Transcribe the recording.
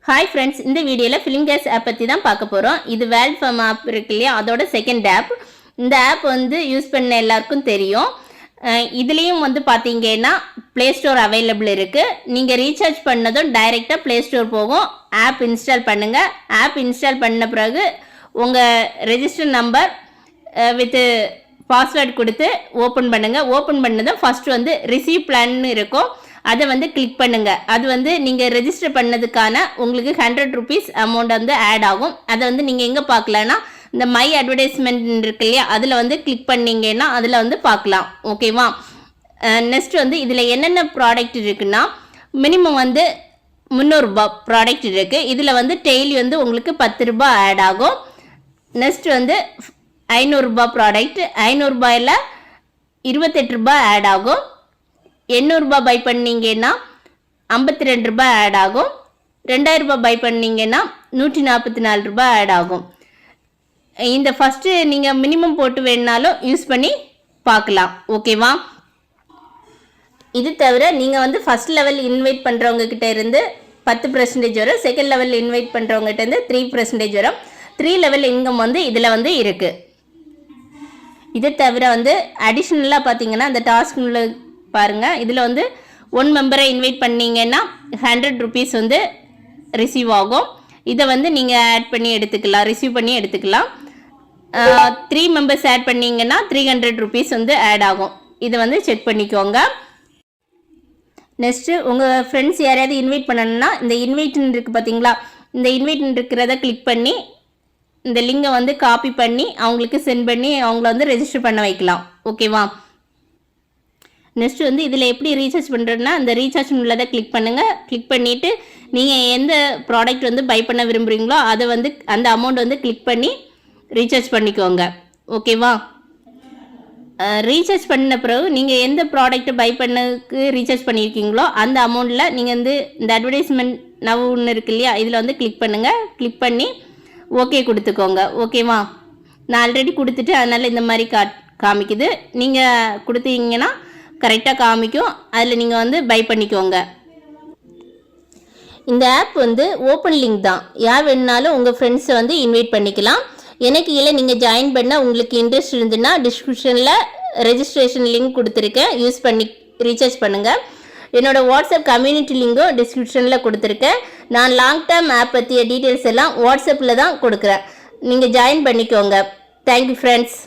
Hi friends, இந்த வீடியோவில் film gas off பற்றி தான் பார்க்க போகிறோம். இது வேல்ட் ஃபார்ம் ஆப் இருக்கு இல்லையா, அதோட செகண்ட் ஆப். இந்த ஆப் வந்து யூஸ் பண்ண எல்லாருக்கும் தெரியும். இதுலேயும் வந்து பார்த்தீங்கன்னா ப்ளே ஸ்டோர் அவைலபிள் இருக்குது. நீங்கள் ரீசார்ஜ் பண்ணதும் டைரெக்டாக ப்ளே ஸ்டோர் போகும். ஆப் இன்ஸ்டால் பண்ணுங்கள். ஆப் இன்ஸ்டால் பண்ண பிறகு உங்கள் ரெஜிஸ்டர் நம்பர் வித்து பாஸ்வேர்டு கொடுத்து ஓப்பன் பண்ணுங்கள். ஓப்பன் பண்ணதும் ஃபஸ்ட்டு வந்து ரிசீவ் பிளான்னு இருக்கும். அதை வந்து கிளிக் பண்ணுங்கள். அது வந்து நீங்கள் ரெஜிஸ்டர் பண்ணதுக்கான உங்களுக்கு 100 rupees அமௌண்ட் வந்து ஆட் ஆகும். அதை வந்து நீங்கள் எங்கே பார்க்கலான்னா இந்த மை அட்வர்டைஸ்மெண்ட் இருக்கு இல்லையா, அதில் வந்து கிளிக் பண்ணிங்கன்னா அதில் வந்து பார்க்கலாம். ஓகேவா? நெக்ஸ்ட் வந்து இதில் என்னென்ன ப்ராடக்ட் இருக்குன்னா மினிமம் வந்து 300 ரூபாய் ப்ராடக்ட் இருக்குது. இதில் வந்து டெய்லி வந்து உங்களுக்கு 10 ரூபாய் ஆட் ஆகும். நெக்ஸ்ட் வந்து 500 ரூபாய் ப்ராடக்ட், 500 ரூபாயில் 28 ரூபாய் ஆட் ஆகும். 800 ரூபாய் பை பண்ணிங்கன்னா 52 ரூபாய் ஆட் ஆகும். 2000 ரூபாய் பை பண்ணிங்கன்னா 144 ரூபாய் ஆட் ஆகும். இந்த ஃபஸ்ட்டு நீங்கள் மினிமம் போட்டு வேணுனாலும் யூஸ் பண்ணி பார்க்கலாம். ஓகேவா? இது தவிர நீங்கள் வந்து ஃபஸ்ட் லெவல் இன்வைட் பண்ணுறவங்கக்கிட்ட இருந்து 10% வரும். செகண்ட் லெவல் இன்வைட் பண்ணுறவங்ககிட்ட இருந்து 3% வரும். 3 லெவல் இன்கம் வந்து இதில் வந்து இருக்குது. இதை தவிர வந்து அடிஷ்னலாக பார்த்தீங்கன்னா இந்த டாஸ்க்குள்ள பாருங்கள், இதில் வந்து 1 மெம்பரை இன்வைட் பண்ணிங்கன்னா 100 rupees வந்து ரிசீவ் ஆகும். இதை வந்து நீங்கள் ஆட் பண்ணி எடுத்துக்கலாம், ரிசீவ் பண்ணி எடுத்துக்கலாம். 3 மெம்பர்ஸ் ஆட் பண்ணிங்கன்னா 300 rupees வந்து ஆட் ஆகும். இதை வந்து செக் பண்ணிக்கோங்க. நெக்ஸ்ட்டு உங்கள் ஃப்ரெண்ட்ஸ் யாரையாவது இன்வைட் பண்ணணுன்னா இந்த இன்வைட்னு இருக்குது பார்த்தீங்களா, இந்த இன்வைட்னு இருக்கிறத கிளிக் பண்ணி இந்த லிங்கை வந்து காப்பி பண்ணி அவங்களுக்கு சென்ட் பண்ணி அவங்கள வந்து ரெஜிஸ்டர் பண்ண வைக்கலாம். ஓகேவா? நெக்ஸ்ட் வந்து இதில் எப்படி ரீசார்ஜ் பண்ணுறதுனா அந்த ரீசார்ஜ் உள்ளதை கிளிக் பண்ணுங்கள். கிளிக் பண்ணிவிட்டு நீங்கள் எந்த ப்ராடக்ட் வந்து பை பண்ண விரும்புகிறீங்களோ அதை வந்து அந்த அமௌண்ட் வந்து கிளிக் பண்ணி ரீசார்ஜ் பண்ணிக்கோங்க. ஓகேவா? ரீசார்ஜ் பண்ண பிறகு நீங்கள் எந்த ப்ராடக்ட்டை பை பண்ணதுக்கு ரீசார்ஜ் பண்ணியிருக்கீங்களோ அந்த அமௌண்ட்டில் நீங்கள் வந்து இந்த அட்வர்டைஸ்மெண்ட் நவ் ஒன்று இருக்கு இல்லையா, இதில் வந்து கிளிக் பண்ணுங்கள். கிளிக் பண்ணி ஓகே கொடுத்துக்கோங்க. ஓகேவா? நான் ஆல்ரெடி கொடுத்துட்டு அதனால் இந்த மாதிரி காமிக்குது. நீங்கள் கொடுத்தீங்கன்னா கரெக்டாக காமிக்கும். அதில் நீங்கள் வந்து பை பண்ணிக்கோங்க. இந்த ஆப் வந்து ஓப்பன் லிங்க் தான். யார் வேணுனாலும் உங்கள் ஃப்ரெண்ட்ஸை வந்து இன்வைட் பண்ணிக்கலாம். எனக்கு இல்லை நீங்கள் ஜாயின் பண்ண உங்களுக்கு இன்ட்ரெஸ்ட் இருந்துன்னா டிஸ்கிரிப்ஷனில் ரெஜிஸ்ட்ரேஷன் லிங்க் கொடுத்துருக்கேன். யூஸ் பண்ணி ரீசார்ஜ் பண்ணுங்கள். என்னோடய வாட்ஸ்அப் கம்யூனிட்டி லிங்கும் டிஸ்கிரிப்ஷனில் கொடுத்துருக்கேன். நான் லாங் டேர்ம் ஆப் பற்றிய டீட்டெயில்ஸ் எல்லாம் வாட்ஸ்அப்பில் தான் கொடுக்குறேன். நீங்கள் ஜாயின் பண்ணிக்கோங்க. Thank you friends.